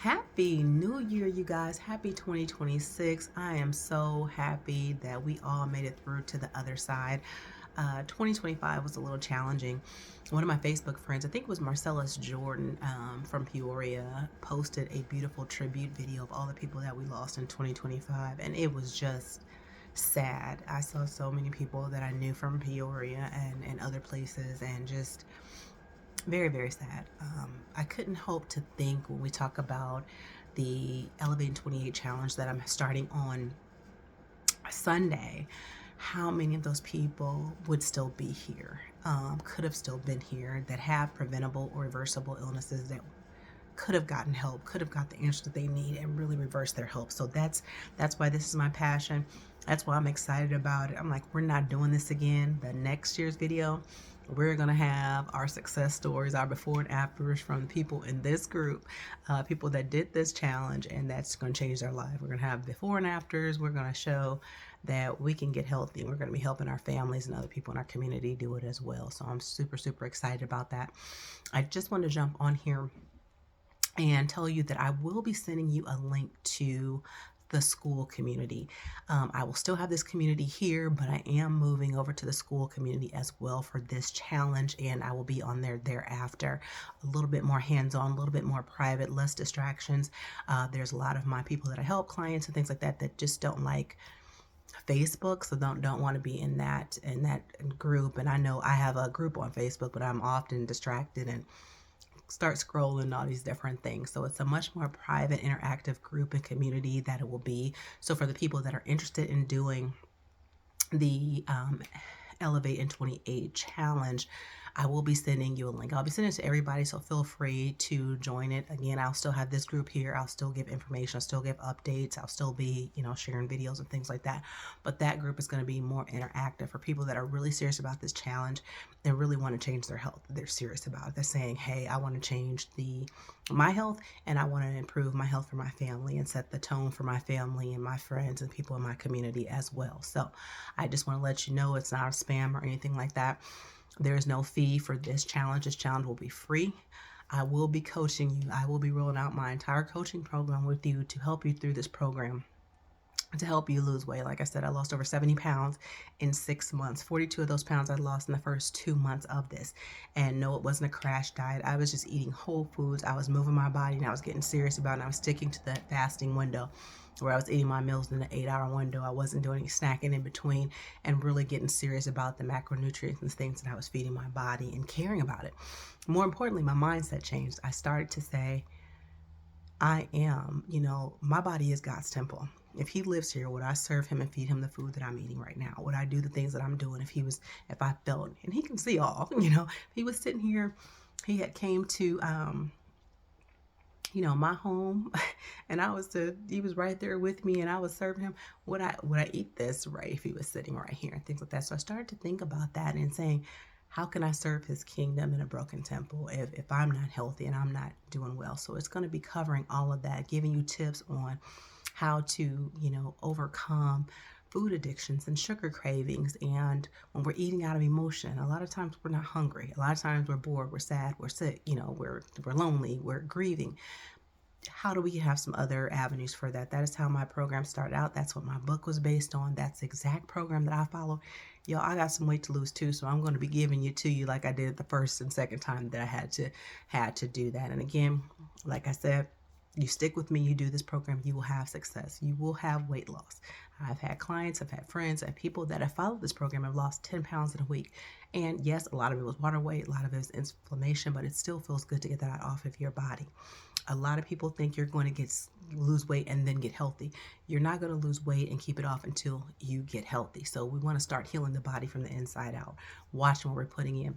Happy New Year, you guys. Happy 2026. I am so happy that we all made it through to the other side. 2025 was a little challenging. One of my Facebook friends, I think it was Marcellus Jordan from Peoria, posted a beautiful tribute video of all the people that we lost in 2025, and it was just sad. I saw so many people that I knew from Peoria and other places, and just very, very sad. I couldn't hope to think when we talk about the ElevateIn28 challenge that I'm starting on Sunday, how many of those people would still be here, could have still been here, that have preventable or reversible illnesses that could have gotten help, could have got the answer that they need and really reverse their health. So that's why this is my passion. That's why I'm excited about it. I'm like, we're not doing this again. The next year's video, we're gonna have our success stories, our before and afters from the people in this group, people that did this challenge, and that's gonna change their life. We're gonna have before and afters. We're gonna show that we can get healthy. We're gonna be helping our families and other people in our community do it as well. So I'm super, super excited about that. I just want to jump on here and tell you that I will be sending you a link to the school community. I will still have this community here, but I am moving over to the school community as well for this challenge, and I will be on there thereafter. A little bit more hands-on, a little bit more private, less distractions. There's a lot of my people that I help, clients and things like that, that just don't like Facebook, so don't want to be in that group. And I know I have a group on Facebook, but I'm often distracted and start scrolling all these different things. So it's a much more private, interactive group and community that it will be. So for the people that are interested in doing the ElevateIn28 challenge, I will be sending you a link. I'll be sending it to everybody, so feel free to join it. Again, I'll still have this group here. I'll still give information. I'll still give updates. I'll still be, sharing videos and things like that. But that group is going to be more interactive for people that are really serious about this challenge and really want to change their health. They're serious about it. They're saying, hey, I want to change my health, and I want to improve my health for my family and set the tone for my family and my friends and people in my community as well. So I just want to let you know it's not a spam or anything like that. There is no fee for this challenge. This challenge will be free. I will be coaching you. I will be rolling out my entire coaching program with you to help you through this program, to help you lose weight. Like I said, I lost over 70 pounds in 6 months. 42 of those pounds I lost in the first 2 months of this. And no, it wasn't a crash diet. I was just eating whole foods. I was moving my body, and I was getting serious about it. I was sticking to the fasting window, where I was eating my meals in the 8-hour window. I wasn't doing any snacking in between, and really getting serious about the macronutrients and things that I was feeding my body and caring about it. More importantly, my mindset changed. I started to say, I am, my body is God's temple. If he lives here, would I serve him and feed him the food that I'm eating right now? Would I do the things that I'm doing if I felt, and he can see all, if he was sitting here, he had came to, my home, and he was right there with me, and I was serving him. Would I eat this right if he was sitting right here, and things like that? So I started to think about that and saying, how can I serve his kingdom in a broken temple if I'm not healthy and I'm not doing well? So it's going to be covering all of that, giving you tips on how to, overcome food addictions and sugar cravings. And when we're eating out of emotion, a lot of times we're not hungry. A lot of times we're bored, we're sad, we're sick, we're lonely, we're grieving. How do we have some other avenues for that? That is how my program started out. That's what my book was based on. That's the exact program that I follow. Y'all, I got some weight to lose too, so I'm going to be giving it to you like I did the first and second time that I had to do that. And again, like I said, you stick with me, you do this program, you will have success. You will have weight loss. I've had clients, I've had friends, and people that have followed this program have lost 10 pounds in a week. And yes, a lot of it was water weight, a lot of it was inflammation, but it still feels good to get that off of your body. A lot of people think you're going to lose weight and then get healthy. You're not going to lose weight and keep it off until you get healthy. So we want to start healing the body from the inside out, watching what we're putting in.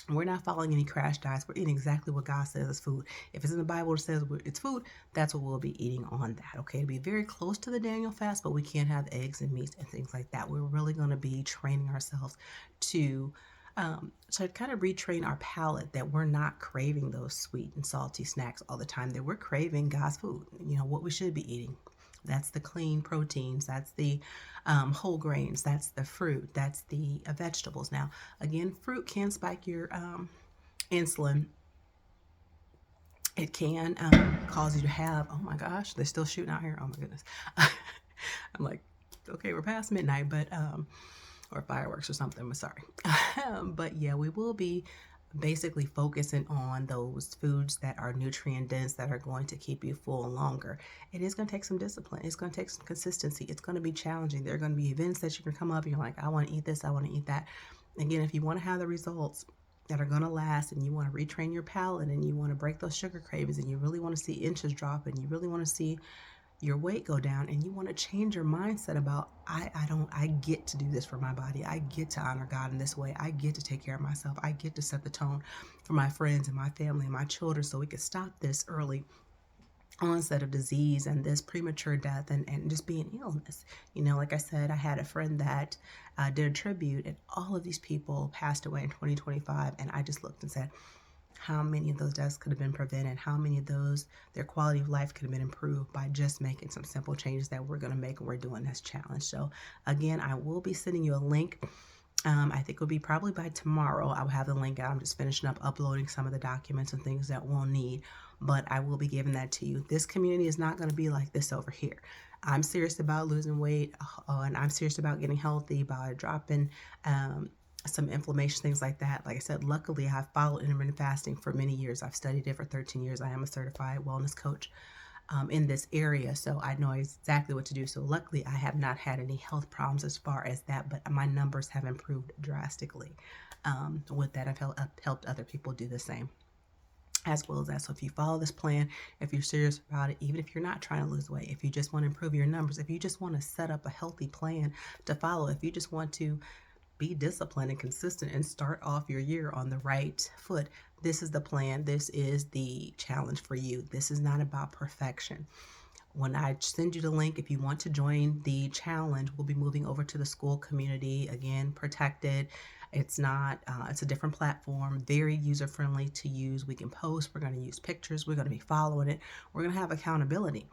We're not following any crash diets. We're eating exactly what God says is food. If it's in the Bible, it says it's food, that's what we'll be eating on that. Okay, it'll be very close to the Daniel fast, but we can't have eggs and meats and things like that. We're really going to be training ourselves to kind of retrain our palate, that we're not craving those sweet and salty snacks all the time, that we're craving God's food, what we should be eating. That's the clean proteins, that's the whole grains, that's the fruit, that's the vegetables. Now, again, fruit can spike your insulin It can cause you to have, oh my gosh, they're still shooting out here. Oh my goodness. I'm like, okay, we're past midnight, but or fireworks or something. I'm sorry. But yeah, we will be basically focusing on those foods that are nutrient dense, that are going to keep you full longer. It is going to take some discipline. It's going to take some consistency. It's going to be challenging. There are going to be events that you can come up and you're like, I want to eat this, I want to eat that. Again, if you want to have the results that are going to last, and you want to retrain your palate, and you want to break those sugar cravings, and you really want to see inches drop, and you really want to see your weight go down, and you want to change your mindset about I get to do this for my body. I get to honor God in this way. I get to take care of myself. I get to set the tone for my friends and my family and my children, so we can stop this early onset of disease and this premature death, and just being illness. Like I said, I had a friend that did a tribute, and all of these people passed away in 2025, and I just looked and said, how many of those deaths could have been prevented? How many of those, their quality of life could have been improved by just making some simple changes that we're going to make when we're doing this challenge. So again, I will be sending you a link. I think it'll be probably by tomorrow. I'll have the link out. I'm just finishing up uploading some of the documents and things that we'll need, but I will be giving that to you. This community is not going to be like this over here. I'm serious about losing weight, and I'm serious about getting healthy, by dropping some inflammation, things like that. Like I said, luckily I've followed intermittent fasting for many years. I've studied it for 13 years. I am a certified wellness coach in this area, so I know exactly what to do. So luckily I have not had any health problems as far as that, but my numbers have improved drastically with that. I've helped other people do the same as well as that. So if you follow this plan, if you're serious about it, even if you're not trying to lose weight, if you just want to improve your numbers, if you just want to set up a healthy plan to follow, if you just want to be disciplined and consistent and start off your year on the right foot, this is the plan. This is the challenge for you. This is not about perfection. When I send you the link, if you want to join the challenge, we'll be moving over to the school community, again, protected. It's not, it's a different platform, very user-friendly to use. We can post, we're going to use pictures, we're going to be following it, we're going to have accountability.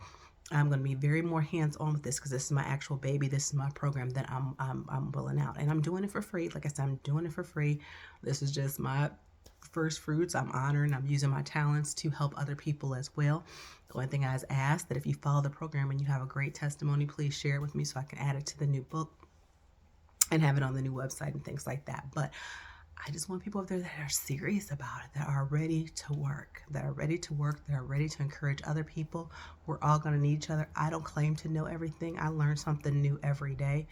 I'm going to be very more hands-on with this because this is my actual baby. This is my program that I'm rolling out, and I'm doing it for free. Like I said, I'm doing it for free. This is just my first fruits. I'm honoring, I'm using my talents to help other people as well. The only thing I ask that if you follow the program and you have a great testimony, please share it with me so I can add it to the new book and have it on the new website and things like that. But I just want people up there that are serious about it, that are ready to work, that are ready to encourage other people. We're all going to need each other. I don't claim to know everything. I learn something new every day.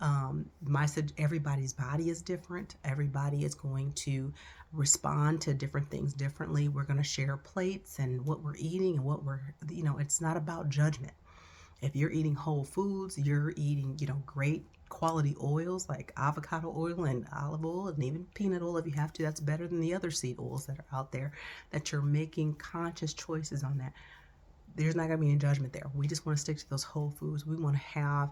Everybody's body is different. Everybody is going to respond to different things differently. We're going to share plates and what we're eating and what it's not about judgment. If you're eating whole foods, you're eating, great quality oils like avocado oil and olive oil and even peanut oil if you have to. That's better than the other seed oils that are out there, that you're making conscious choices on that. There's not going to be any judgment there. We just want to stick to those whole foods. We want to have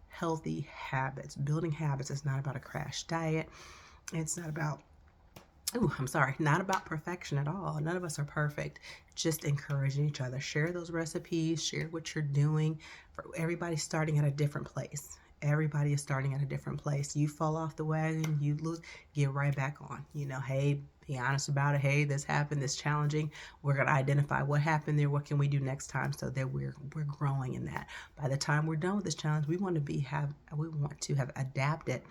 healthy habits. Building habits is not about a crash diet. It's not about not about perfection at all. None of us are perfect. Just encouraging each other. Share those recipes, share what you're doing. For everybody's starting at a different place. Everybody is starting at a different place. You fall off the wagon, you lose, get right back on. Hey, be honest about it. Hey, this happened, this challenging. We're going to identify what happened there. What can we do next time so that we're growing in that. By the time we're done with this challenge, we want to have adapted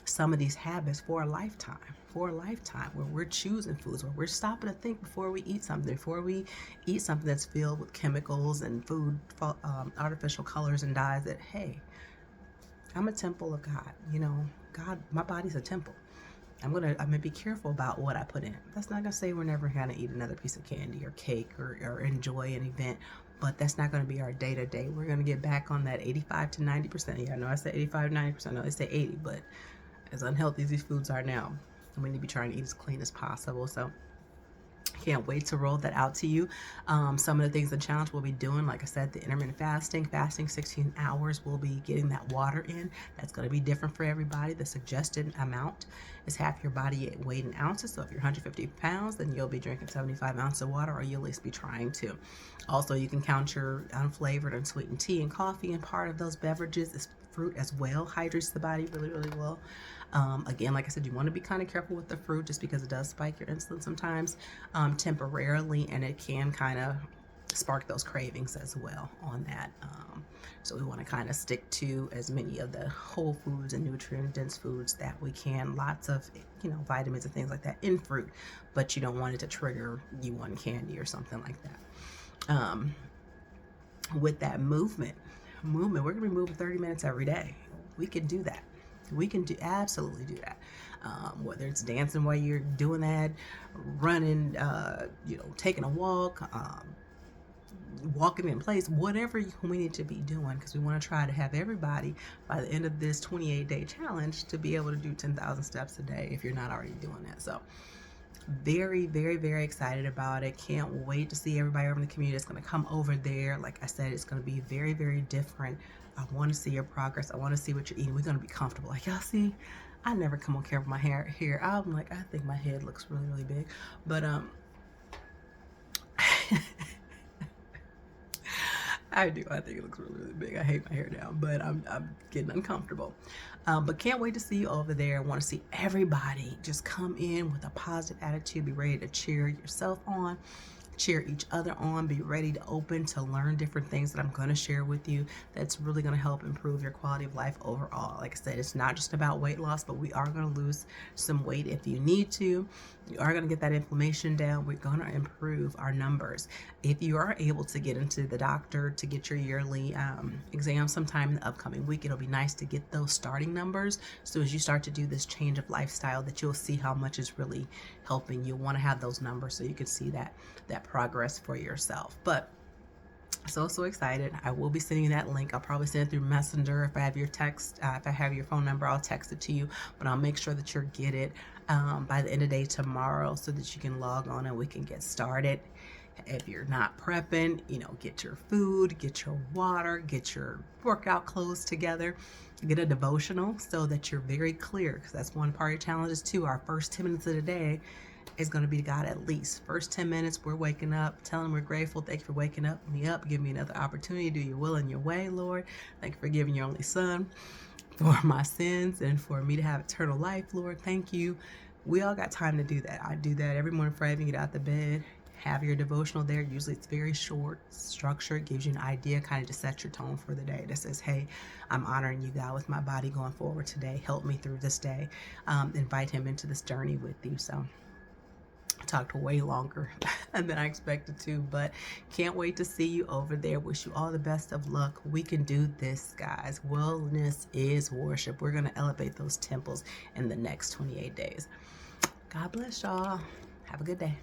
some of these habits for a lifetime, where we're choosing foods, where we're stopping to think before we eat something, that's filled with chemicals and artificial colors and dyes. That, hey, I'm a temple of God. God, my body's a temple. I'm gonna be careful about what I put in. That's not gonna say we're never gonna eat another piece of candy or cake or enjoy an event, but that's not gonna be our day to day. We're gonna get back on that 85 to 90%. Yeah, I know I said 85, 90%. No, I say 80, but as unhealthy as these foods are now, we need to be trying to eat as clean as possible. So can't wait to roll that out to you. Some of the things, the challenge we'll be doing, like I said, the intermittent fasting 16 hours. We'll be getting that water in. That's going to be different for everybody. The suggested amount is half your body weight in ounces. So if you're 150 pounds, then you'll be drinking 75 ounces of water, or you'll at least be trying to. Also, you can count your unflavored and sweetened tea and coffee, and part of those beverages is fruit as well. Hydrates the body really, really well. Again, like I said, you want to be kind of careful with the fruit just because it does spike your insulin sometimes temporarily, and it can kind of spark those cravings as well on that. So we want to kind of stick to as many of the whole foods and nutrient dense foods that we can. Lots of, vitamins and things like that in fruit, but you don't want it to trigger you on candy or something like that. With that movement, we're going to be moving 30 minutes every day. We can do that. We can absolutely do that. Whether it's dancing while you're doing that, running, taking a walk, walking in place, whatever we need to be doing, because we want to try to have everybody by the end of this 28-day challenge to be able to do 10,000 steps a day if you're not already doing that. So very, very, very excited about it. Can't wait to see everybody over in the community that's going to come over there. Like I said, it's going to be very, very different. I want to see your progress. I want to see what you're eating. We're going to be comfortable. Like, y'all see, I never come on camera with my hair here. I'm like, I think my head looks really, really big. But I do. I think it looks really, really big. I hate my hair down, but I'm getting uncomfortable. But can't wait to see you over there. I want to see everybody just come in with a positive attitude. Be ready to cheer yourself on, cheer each other on, be ready to open to learn different things that I'm going to share with you that's really going to help improve your quality of life overall. Like I said, it's not just about weight loss, but we are going to lose some weight if you need to. You are going to get that inflammation down. We're going to improve our numbers. If you are able to get into the doctor to get your yearly exam sometime in the upcoming week, it'll be nice to get those starting numbers. So as you start to do this change of lifestyle, that you'll see how much is really helping. You'll want to have those numbers so you can see that progress for yourself. But so excited. I will be sending you that link. I'll probably send it through Messenger. If I have your text, if I have your phone number, I'll text it to you, but I'll make sure that you'll get it by the end of the day tomorrow so that you can log on and we can get started. If you're not prepping, get your food, get your water, get your workout clothes together, get a devotional so that you're very clear, because that's one part of the challenges too. Our first 10 minutes of the day is going to be to God at least. First 10 minutes, we're waking up, telling him we're grateful. Thank you for waking me up. Give me another opportunity to do your will and your way, Lord. Thank you for giving your only son for my sins and for me to have eternal life, Lord. Thank you. We all got time to do that. I do that every morning before I even get out the bed. Have your devotional there. Usually it's very short, structured, gives you an idea, kind of to set your tone for the day. That says, hey, I'm honoring you, God, with my body going forward today. Help me through this day. Invite him into this journey with you. So I talked way longer than I expected to, but can't wait to see you over there. Wish you all the best of luck. We can do this, guys. Wellness is worship. We're going to elevate those temples in the next 28 days. God bless y'all. Have a good day.